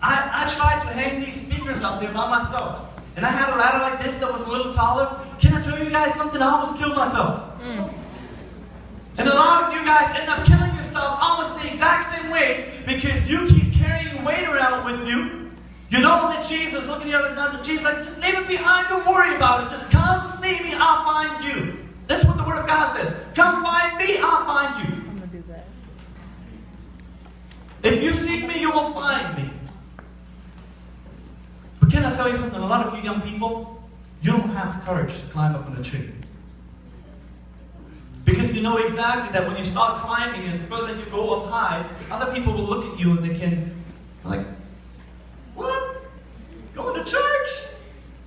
I tried to hang these speakers up there by myself. And I had a ladder like this that was a little taller. Can I tell you guys something? I almost killed myself. And a lot of you guys end up killing yourself almost the exact same way because you keep carrying weight around with you. You know that Jesus, looking the other time, Jesus like, just leave it behind, don't worry about it. Just come see me, I'll find you. That's what the Word of God says. Come find me, I'll find you. I'm going to do that. If you seek me, you will find me. But can I tell you something? A lot of you young people, you don't have the courage to climb up on a tree. Because you know exactly that when you start climbing and the further you go up high, other people will look at you and they can, like, what? Going to church?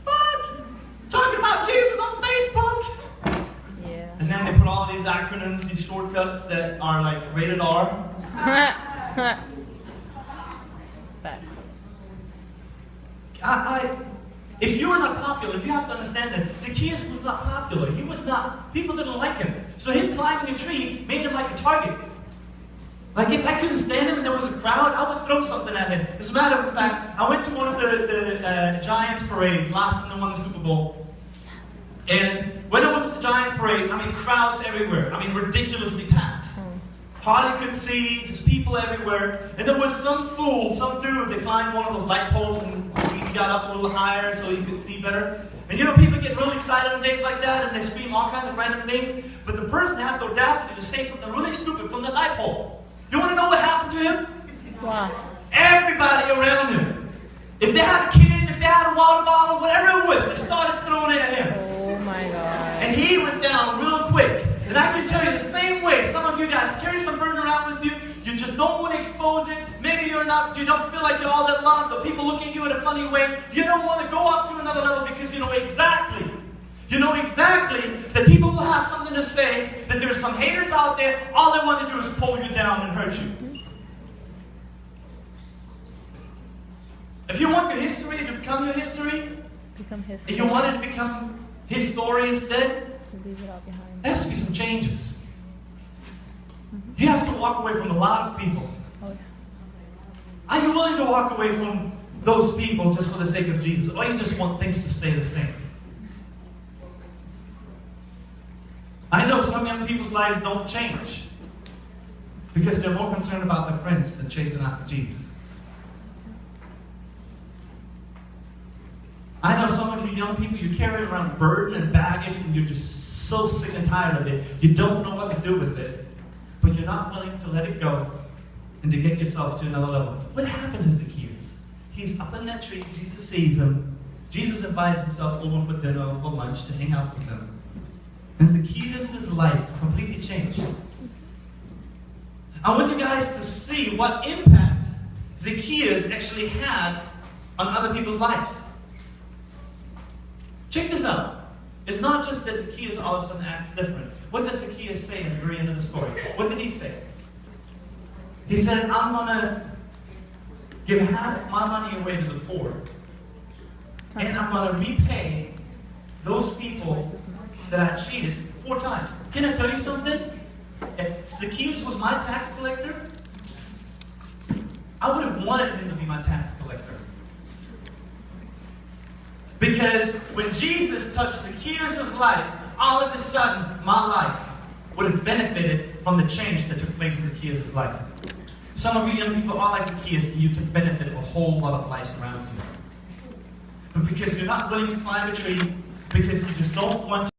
What? Talking about Jesus on Facebook? Yeah. And then they put all these acronyms, these shortcuts that are like rated R. Facts. If you are not popular, you have to understand that Zacchaeus was not popular. He was not, people didn't like him. So him climbing a tree made him like a target. Like if I couldn't stand him and there was a crowd, I would throw something at him. As a matter of fact, I went to one of the Giants parades last time they won the Super Bowl. And when I was at the Giants parade, I mean crowds everywhere. I mean ridiculously packed. Hardly could see, just people everywhere. And there was some fool, some dude that climbed one of those light poles and he got up a little higher so he could see better. And you know, people get really excited on days like that and they scream all kinds of random things. But the person had the audacity to say something really stupid from the light pole. You want to know what happened to him? Wow. Everybody around him. If they had a kid, if they had a water bottle, whatever it was, they started throwing it at him. Oh my God. And he went down real quick. And I can tell you the same way, some of you guys carry some burden around with you. You just don't want to expose it. Maybe you don't feel like you're all that loved, but people look at you in a funny way. You don't want to go up to another level because you know exactly that people will have something to say, that there's some haters out there. All they want to do is pull you down and hurt you. If you want your history to become your history, if you want it to become his story instead, leave it all behind. there has to be some changes. You have to walk away from a lot of people. Oh, yeah. Are you willing to walk away from those people just for the sake of Jesus? Or you just want things to stay the same? I know some young people's lives don't change because they're more concerned about their friends than chasing after Jesus. I know some of you young people, you carry around burden and baggage and you're just so sick and tired of it. You don't know what to do with it, but you're not willing to let it go and to get yourself to another level. What happened to Zacchaeus? He's up in that tree, Jesus sees him. Jesus invites himself over for dinner or for lunch to hang out with him. And Zacchaeus' life is completely changed. I want you guys to see what impact Zacchaeus actually had on other people's lives. Check this out. It's not just that Zacchaeus all of a sudden acts different. What does Zacchaeus say at the very end of the story? What did he say? He said, I'm going to give half of my money away to the poor. And I'm going to repay those people that I cheated 4 times. Can I tell you something? If Zacchaeus was my tax collector, I would have wanted him to be my tax collector. Because when Jesus touched Zacchaeus' life, all of a sudden, my life would have benefited from the change that took place in Zacchaeus' life. Some of you young people are like Zacchaeus, and you can benefit a whole lot of lives around you. But because you're not willing to climb a tree, because you just don't want to